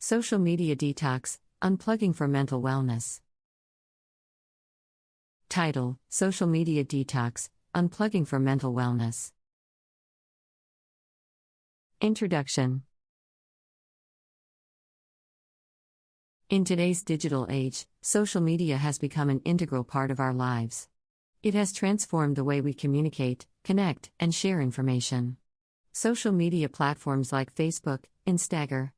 Social Media Detox, Unplugging for Mental Wellness. Title: Social Media Detox, Unplugging for Mental Wellness. Introduction. In today's digital age, social media has become an integral part of our lives. It has transformed the way we communicate, connect, and share information. Social media platforms like Facebook, Instagram,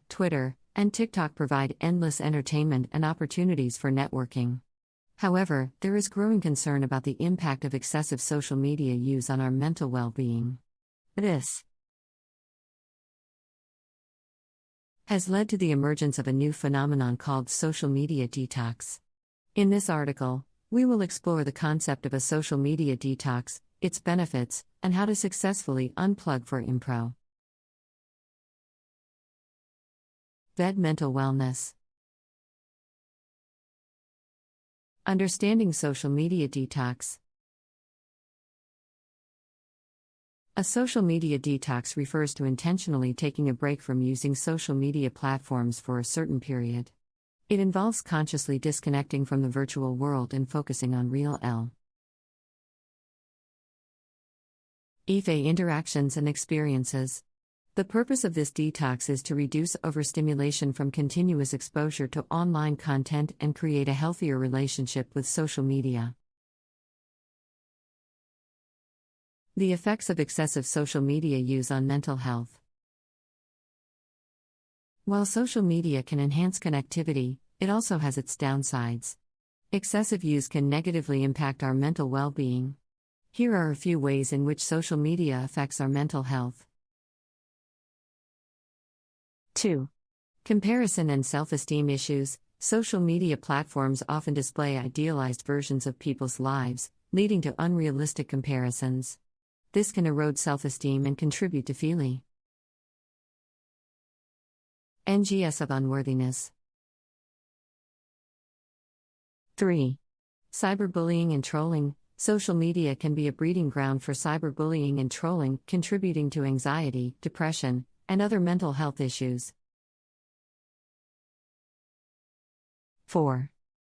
Twitter, and TikTok provide endless entertainment and opportunities for networking. However, there is growing concern about the impact of excessive social media use on our mental well-being. This has led to the emergence of a new phenomenon called social media detox. In this article, we will explore the concept of a social media detox, its benefits, and how to successfully unplug for impro. Mental wellness. Understanding social media detox. A social media detox refers to intentionally taking a break from using social media platforms for a certain period. It involves consciously disconnecting from the virtual world and focusing on real life interactions and experiences. The purpose of this detox is to reduce overstimulation from continuous exposure to online content and create a healthier relationship with social media. The effects of excessive social media use on mental health. While social media can enhance connectivity, it also has its downsides. Excessive use can negatively impact our mental well-being. Here are a few ways in which social media affects our mental health. 2. Comparison and self-esteem issues. Social media platforms often display idealized versions of people's lives, leading to unrealistic comparisons. This can erode self-esteem and contribute to feeling of unworthiness. 3. Cyberbullying and trolling. Social media can be a breeding ground for cyberbullying and trolling, contributing to anxiety, depression, and other mental health issues. 4.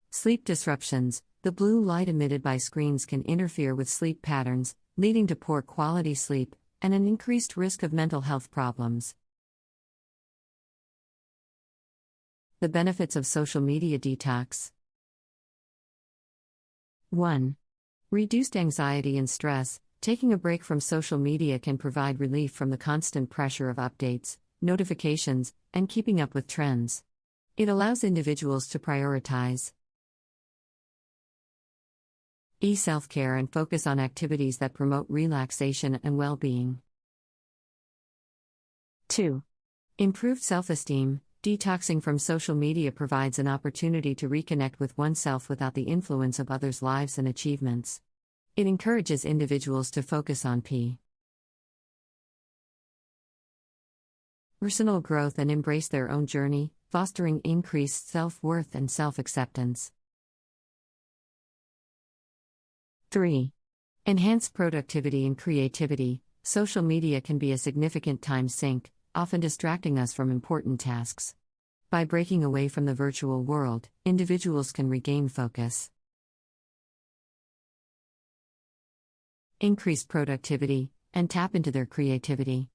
Sleep disruptions. The blue light emitted by screens can interfere with sleep patterns, leading to poor quality sleep and an increased risk of mental health problems. The benefits of social media detox. 1. Reduced anxiety and stress. Taking a break from social media can provide relief from the constant pressure of updates, notifications, and keeping up with trends. It allows individuals to prioritize self-care and focus on activities that promote relaxation and well-being. 2. Improved self-esteem. Detoxing from social media provides an opportunity to reconnect with oneself without the influence of others' lives and achievements. It encourages individuals to focus on personal growth and embrace their own journey, fostering increased self-worth and self-acceptance. 3. Enhanced productivity and creativity. Social media can be a significant time sink, often distracting us from important tasks. By breaking away from the virtual world, individuals can regain focus, increase productivity, and tap into their creativity.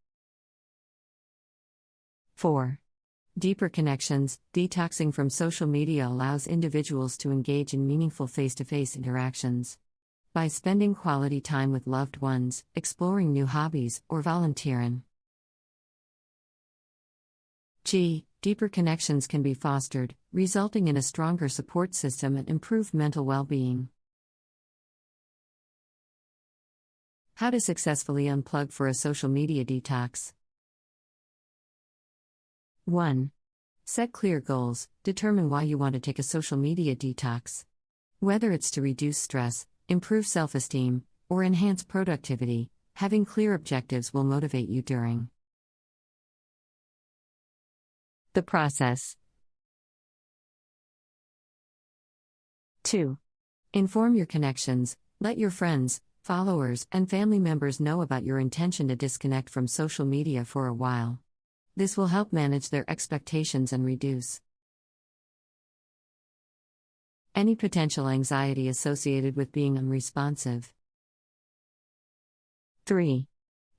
4. Deeper connections. Detoxing from social media allows individuals to engage in meaningful face-to-face interactions. By spending quality time with loved ones, exploring new hobbies, or volunteering. Deeper connections can be fostered, resulting in a stronger support system and improved mental well-being. How to successfully unplug for a social media detox. 1. Set clear goals. Determine why you want to take a social media detox. Whether it's to reduce stress, improve self-esteem, or enhance productivity, having clear objectives will motivate you during the process. 2. Inform your connections. Let your friends, Followers and family members know about your intention to disconnect from social media for a while. This will help manage their expectations and reduce any potential anxiety associated with being unresponsive. 3.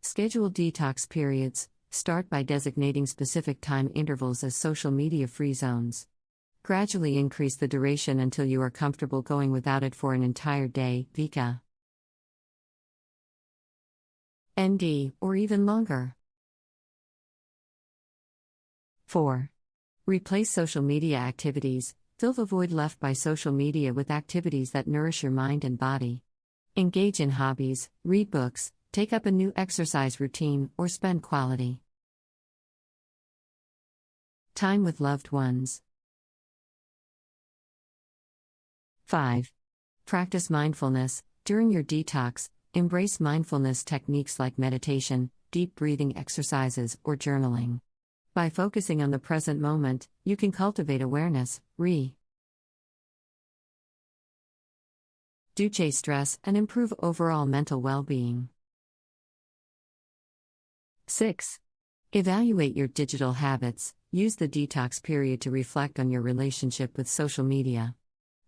Schedule detox periods. Start by designating specific time intervals as social media free zones. Gradually increase the duration until you are comfortable going without it for an entire day, vika, ND, or even longer. 4. Replace social media activities. Fill the void left by social media with activities that nourish your mind and body. Engage in hobbies, read books, take up a new exercise routine, or spend quality time with loved ones. 5. Practice mindfulness. During your detox, embrace mindfulness techniques like meditation, deep breathing exercises, or journaling. By focusing on the present moment, you can cultivate awareness, reduce stress, and improve overall mental well-being. 6. Evaluate your digital habits. Use the detox period to reflect on your relationship with social media.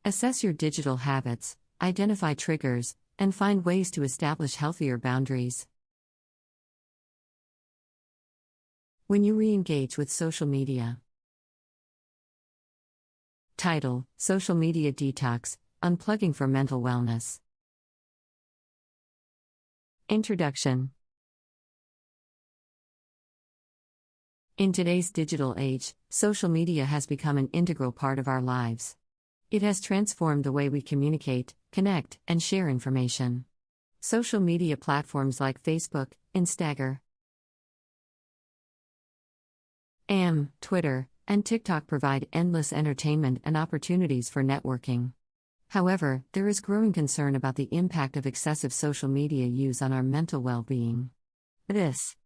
Assess your digital habits, identify triggers, and find ways to establish healthier boundaries. When you re-engage with social media. Title: Social Media Detox, Unplugging for Mental Wellness. Introduction. In today's digital age, social media has become an integral part of our lives. It has transformed the way we communicate, connect, and share information. Social media platforms like Facebook, Instagram, Twitter, and TikTok provide endless entertainment and opportunities for networking. However, there is growing concern about the impact of excessive social media use on our mental well-being. This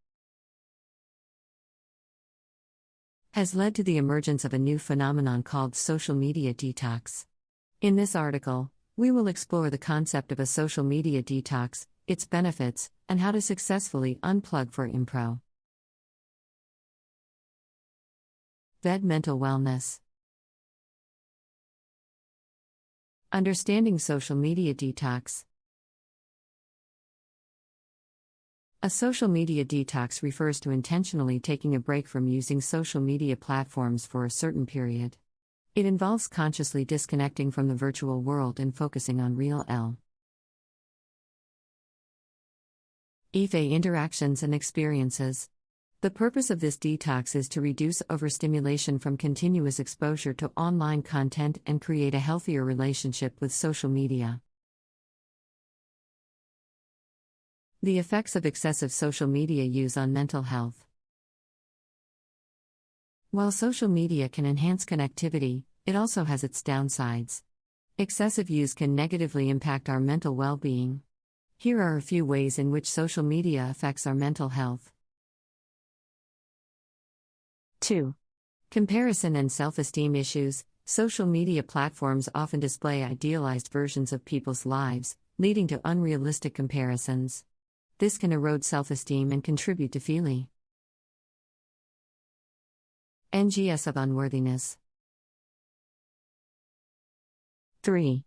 has led to the emergence of a new phenomenon called social media detox. In this article, we will explore the concept of a social media detox, its benefits, and how to successfully unplug for impro. Mental wellness. Understanding social media detox. A social media detox refers to intentionally taking a break from using social media platforms for a certain period. It involves consciously disconnecting from the virtual world and focusing on real life interactions and experiences. The purpose of this detox is to reduce overstimulation from continuous exposure to online content and create a healthier relationship with social media. The effects of excessive social media use on mental health. While social media can enhance connectivity, it also has its downsides. Excessive use can negatively impact our mental well-being. Here are a few ways in which social media affects our mental health. 2. Comparison and self-esteem issues. Social media platforms often display idealized versions of people's lives, leading to unrealistic comparisons. This can erode self-esteem and contribute to feeling of unworthiness. 3.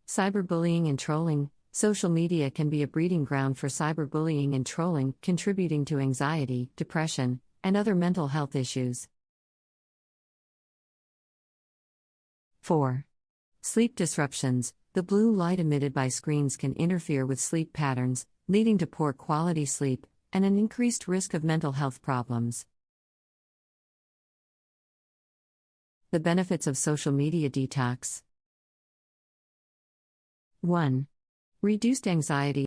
Cyberbullying and trolling. Social media can be a breeding ground for cyberbullying and trolling, contributing to anxiety, depression, and other mental health issues. 4. Sleep disruptions. The blue light emitted by screens can interfere with sleep patterns, leading to poor quality sleep and an increased risk of mental health problems. The benefits of social media detox. 1. Reduced anxiety.